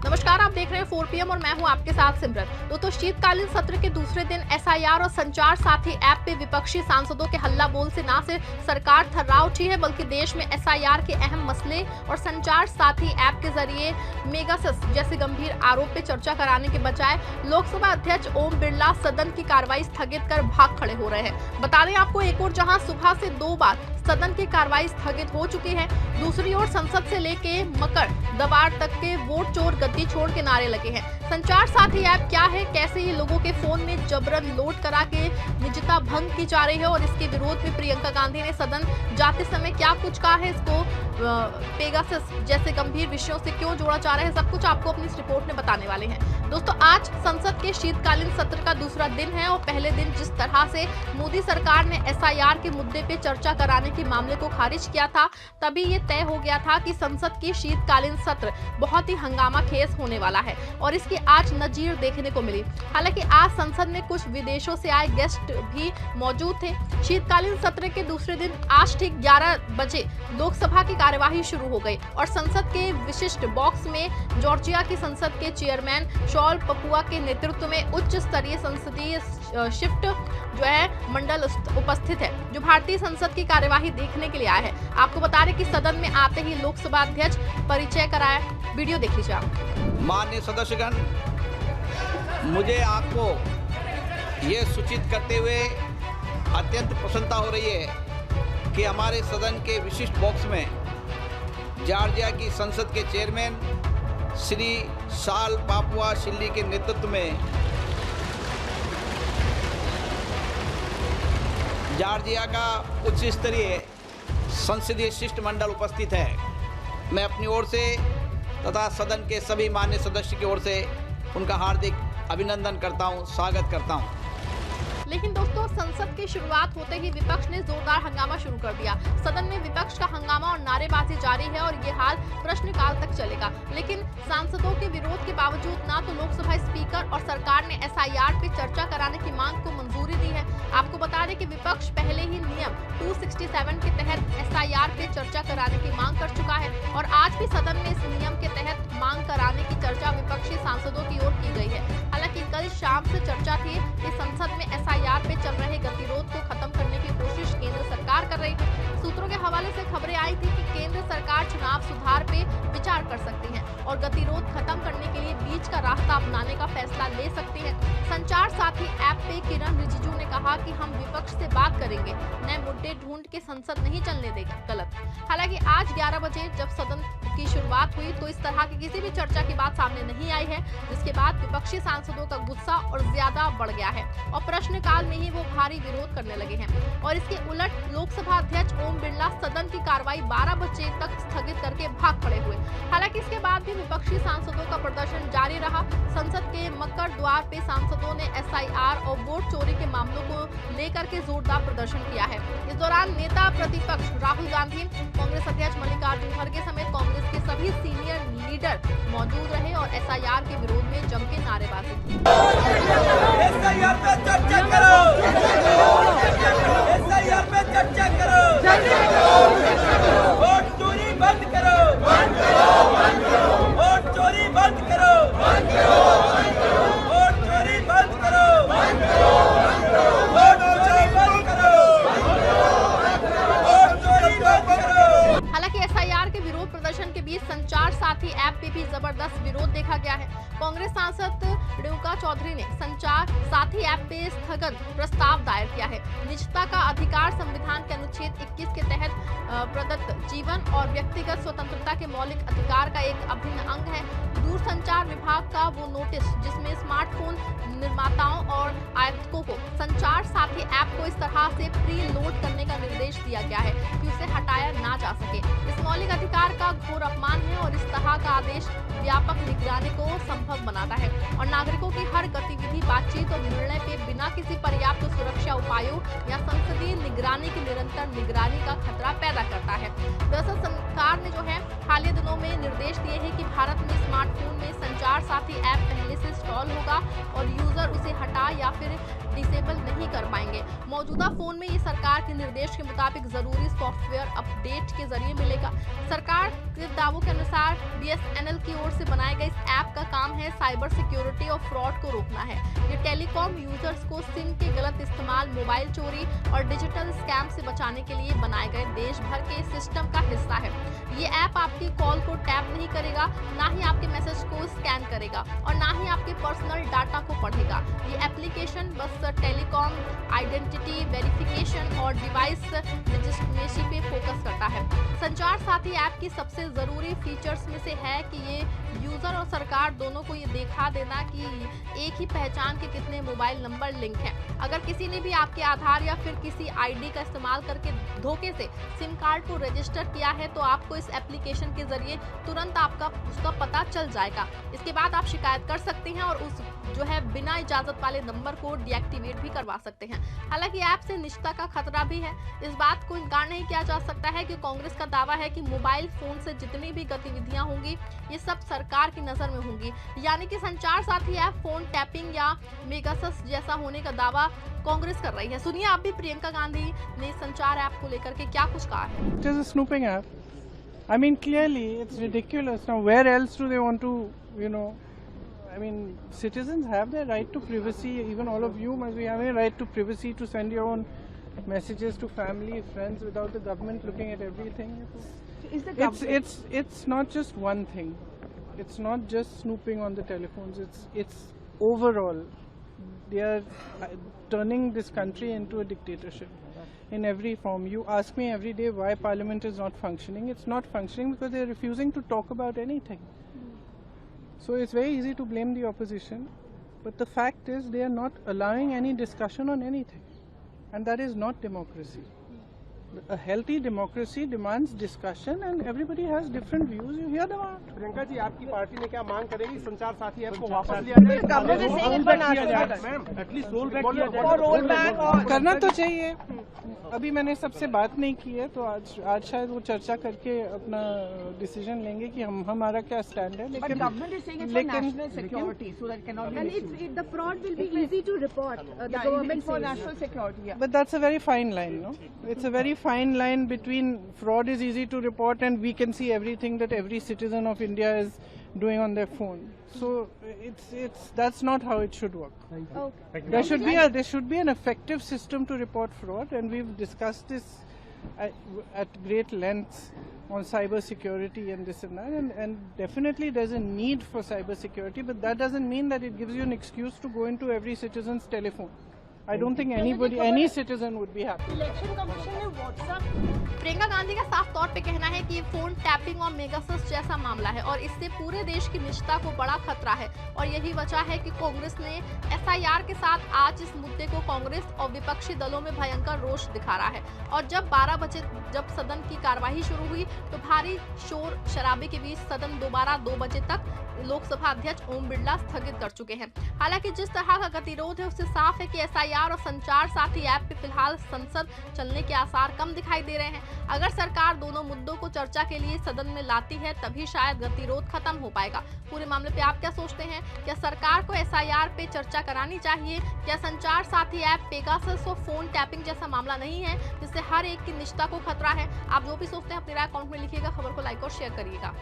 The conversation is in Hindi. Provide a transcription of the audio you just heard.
नमस्कार, आप देख रहे हैं 4 PM और मैं हूं आपके साथ सिमरन। दोस्तों, शीतकालीन सत्र के दूसरे दिन एसआईआर और संचार साथी ऐप पे विपक्षी सांसदों के हल्ला बोल से न सिर्फ सरकार थर्रा उठी है, बल्कि देश में एसआईआर के अहम मसले और संचार साथी ऐप के जरिए मेगासेस जैसे गंभीर आरोप पे चर्चा कराने के बजाय लोकसभा अध्यक्ष ओम बिरला सदन की कार्रवाई स्थगित कर भाग खड़े हो रहे हैं। बता दें आपको, एक और जहां सुबह से 2 बार सदन की कार्रवाई स्थगित हो चुकी है, दूसरी ओर संसद से लेके मकर दबार तक के वोट चोर गद्दी छोड़ के नारे लगे हैं। संचार साथी ऐप क्या है, कैसे ये लोगों के फोन में जबरन लोड करा के निजता भंग की जा रही है और इसके विरोध में प्रियंका गांधी ने सदन जाते समय क्या कुछ कहा है, इसको पेगासस जैसे गंभीर विषयों से क्यों जोड़ा जा रहा है, सब कुछ आपको अपनी इस रिपोर्ट में बताने वाले हैं। दोस्तों, आज संसद के शीतकालीन सत्र का दूसरा दिन है और पहले दिन जिस तरह से मोदी सरकार ने एसआईआर के मुद्दे पे चर्चा कराने के मामले को खारिज किया था, तभी ये तय हो गया था कि संसद की शीतकालीन सत्र बहुत ही हंगामा खेज होने वाला है और इसकी आज नजीर देखने को मिली। हालांकि आज संसद में कुछ विदेशों से आए गेस्ट भी मौजूद थे। शीतकालीन सत्र के दूसरे दिन आज ठीक 11 बजे लोकसभा की कार्यवाही शुरू हो गई और संसद के विशिष्ट बॉक्स में जॉर्जिया की संसद के चेयरमैन शॉल पपुआ के नेतृत्व में उच्च स्तरीय संसदीय शिफ्ट जो है मंडल उपस्थित है, जो भारतीय संसद की कार्यवाही देखने के लिए आया है। आपको बता रहे कि सदन में आते ही लोकसभा अध्यक्ष परिचय कराया। वीडियो देख लीजिए आप। माननीय सदस्यगण, मुझे आपको ये सूचित करते हुए अत्यंत प्रसन्नता हो रही है कि हमारे सदन के विशिष्ट बॉक्स में जॉर्जिया की संसद के चेयरमैन श्री साल पापुआ शिल्ली के नेतृत्व में जॉर्जिया का उच्च स्तरीय संसदीय शिष्टमंडल उपस्थित है। मैं अपनी ओर से तथा सदन के सभी मान्य सदस्य की ओर से उनका हार्दिक अभिनंदन करता हूं, स्वागत करता हूं। लेकिन दोस्तों, संसद की शुरुआत होते ही विपक्ष ने जोरदार हंगामा शुरू कर दिया। सदन में विपक्ष का हंगामा और नारेबाजी जारी है और ये हाल प्रश्नकाल तक चलेगा। लेकिन सांसदों के विरोध के बावजूद ना तो लोकसभा स्पीकर और सरकार ने एसआईआर पे चर्चा कराने की मांग को मंजूरी दी है। आपको बता दें कि विपक्ष पहले ही नियम 267 के तहत एसआईआर पे चर्चा कराने की मांग कर चुका है और आज भी सदन में इस नियम के तहत मांग कराने की चर्चा विपक्षी सांसदों की ओर की गई है। हालांकि कल शाम से चर्चा थी कि संसद में एसआईआर पे चल रहे गतिरोध को खत्म करने की कोशिश केंद्र सरकार कर रही है। सूत्रों के हवाले से खबरें आई थी कि केंद्र सरकार चुनाव सुधार पे विचार कर सकती है और गतिरोध खत्म करने के लिए बीच का रास्ता अपनाने का फैसला ले सकती है। संचार साथी ऐप पे किरण रिजिजू ने कहा कि हम विपक्ष से बात करेंगे, नए मुद्दे ढूंढ के संसद नहीं चलने देगा। गलत। हालांकि आज 11 बजे जब सदन की शुरुआत हुई तो इस तरह की किसी भी चर्चा की बात सामने नहीं आई है, जिसके बाद विपक्षी सांसदों का गुस्सा और ज्यादा बढ़ गया है और प्रश्नकाल में ही वो भारी विरोध करने लगे हैं। और इसके उलट लोकसभा अध्यक्ष ओम बिरला सदन की कार्रवाई 12 बजे तक स्थगित करके भाग खड़े हुए। हालांकि इसके बाद भी विपक्षी सांसदों का प्रदर्शन जारी रहा। संसद के मकर द्वार पे सांसदों ने एसआईआर और वोट चोरी के मामलों को लेकर के जोरदार प्रदर्शन किया है। इस दौरान नेता प्रतिपक्ष राहुल गांधी, कांग्रेस अध्यक्ष मल्लिकार्जुन खड़गे समेत कांग्रेस के सभी सीनियर लीडर मौजूद रहे और एसआईआर के विरोध में जम के नारेबाजी की। एसआईआर पे चर्चा करो, एसआईआर पे चर्चा करो, वोट चोरी बंद करो, वोट चोरी बंद करो, वोट चोरी बंद करो, वोट चोरी बंद करो, वोट चोरी बंद करो। हालांकि एसआईआर के विरोध प्रदर्शन के बीच संचार साथी ऐप पे भी जबरदस्त विरोध देखा गया है। कांग्रेस सांसद रेणुका चौधरी ने संचार साथी ऐप पे स्थगन प्रस्ताव दायर किया है। निजता का अधिकार संविधान के अनुच्छेद 21 के तहत प्रदत्त जीवन और व्यक्तिगत स्वतंत्रता के मौलिक अधिकार का एक अभिन्न अंग है। दूरसंचार विभाग का वो नोटिस जिसमें स्मार्टफोन निर्माताओं और आयातकों को संचार साथी ऐप को इस तरह से प्री लोड करने का निर्देश दिया गया है कि उसे हटाया ना जा सके, इस मौलिक अधिकार का घोर अपमान है और इस तरह का आदेश व्यापक निगरानी को संभव बनाता है और नागरिकों की हर गतिविधि, बातचीत और निर्णय पे बिना किसी पर्याप्त सुरक्षा उपायों या संसदीय निगरानी की निरंतर निगरानी का खतरा पैदा करता है। दरअसल सरकार ने जो है हालिया दिनों में निर्देश दिए हैं कि भारत में स्मार्टफोन में संचार साथी ऐप पहले से इंस्टॉल होगा और यूजर उसे हटा या फिर डिसेबल नहीं कर पाएंगे। मौजूदा फोन में ये सरकार के निर्देश के मुताबिक जरूरी सॉफ्टवेयर अपडेट के जरिए मिलेगा। सरकार के दावों के अनुसार BSNL की ओर से बनाए गए इस ऐप का काम है साइबर सिक्योरिटी और फ्रॉड को रोकना है। ये टेलीकॉम यूजर्स को सिम के गलत इस्तेमाल, मोबाइल चोरी और डिजिटल स्कैम से बचाने के लिए बनाए गए देश भर के सिस्टम का हिस्सा है। ये ऐप आपकी कॉल को टैप नहीं करेगा, ना ही आपके मैसेज को स्कैन करेगा और ना ही आपके पर्सनल डाटा को पढ़ेगा। ये एप्लीकेशन बस टेलीकॉम आइडेंटिटी वेरिफिकेशन और डिवाइस रजिस्ट्रेशन पे फोकस करता है। संचार साथी ऐप की सबसे जरूरी फीचर्स में से है कि ये यूजर और सरकार दोनों को ये दिखा देना कि एक ही पहचान के कितने मोबाइल नंबर लिंक हैं। अगर किसी ने भी आपके आधार या फिर किसी आईडी का इस्तेमाल करके धोखे से सिम कार्ड को रजिस्टर किया है तो आपको इस एप्लीकेशन के जरिए तुरंत उसका पता चल जाएगा। इसके बाद आप शिकायत कर सकते हैं और उस जो है बिना इजाजत वाले नंबर को डीएक्टिवेट भी करवा सकते हैं। हालांकि ऐप से निजता का खतरा भी है। इस बात को इनकार नहीं किया जा सकता है कि कांग्रेस का दावा है कि मोबाइल फोन से जितनी भी गतिविधियां होंगी ये सब सरकार की नजर में होंगी, यानी कि संचार साथी ऐप फोन टैपिंग या मेगासस जैसा होने का दावा कांग्रेस कर रही है। सुनिए आप भी प्रियंका गांधी ने संचार ऐप को लेकर के क्या कुछ कहा है। It is a snooping app. I mean, clearly, it's ridiculous. Now, where else do they want to, I mean, citizens have their right to privacy. Even all of you must be having a right to privacy to send your own messages to family, friends, without the government looking at everything. It's not just one thing. It's not just snooping on the telephones. It's overall. They are turning this country into a dictatorship in every form. You ask me every day why Parliament is not functioning. It's not functioning because they are refusing to talk about anything. So it's very easy to blame the opposition, but the fact is they are not allowing any discussion on anything, and that is not democracy. A healthy democracy demands discussion, and everybody has different views. You hear them out. Priyanka ji, आपकी पार्टी ने क्या मांग करेगी? संचार साथी ऐप को वापस लिया जाए, मैम, एटलीस्ट रोल बैक करना तो चाहिए। अभी मैंने सबसे बात नहीं की है, तो आज शायद वो चर्चा करके अपना डिसीजन लेंगे कि हमारा क्या स्टैंड है। लेकिन national security, so that cannot be an issue. The fraud will be easy to report. The government for national security. Yeah. But that's a very fine line, no? It's a very fine line between fraud is easy to report and we can see everything that every citizen of India is doing on their phone. So that's not how it should work. Okay. There should be an effective system to report fraud, and we've discussed this at great lengths on cyber security and this and that, and definitely there's a need for cyber security, but that doesn't mean that it gives you an excuse to go into every citizen's telephone. I don't think any citizen would be happy. Election Commission ने WhatsApp प्रियंका गांधी का साफ तौर पे कहना है कि ये फोन टैपिंग और मेगासस जैसा मामला है और इससे पूरे देश की निजता को बड़ा खतरा है और यही वजह है कि कांग्रेस ने SIR के साथ आज इस मुद्दे को कांग्रेस और विपक्षी दलों में भयंकर रोष दिखा रहा है। और जब 12 बजे जब सदन की कार्यवाही शुरू हुई तो भारी शोर शराबे के बीच सदन दोबारा 2 बजे तक लोकसभा अध्यक्ष ओम बिरला स्थगित कर चुके हैं। हालांकि जिस तरह का गतिरोध है उससे साफ है कि SIR और संचार साथी ऐप पे फिलहाल संसद चलने के आसार कम दिखाई दे रहे हैं। अगर सरकार दोनों मुद्दों को चर्चा के लिए सदन में लाती है तभी शायद गतिरोध खत्म हो पाएगा। पूरे मामले पे आप क्या सोचते हैं? क्या सरकार को SIR पे चर्चा करानी चाहिए? क्या संचार साथी ऐप पेगासस और फोन टैपिंग जैसा मामला नहीं है जिससे हर एक की निजता को खतरा है? आप जो भी सोचते हैं अपनी राय कमेंट में लिखिएगा। खबर को लाइक और शेयर करिएगा।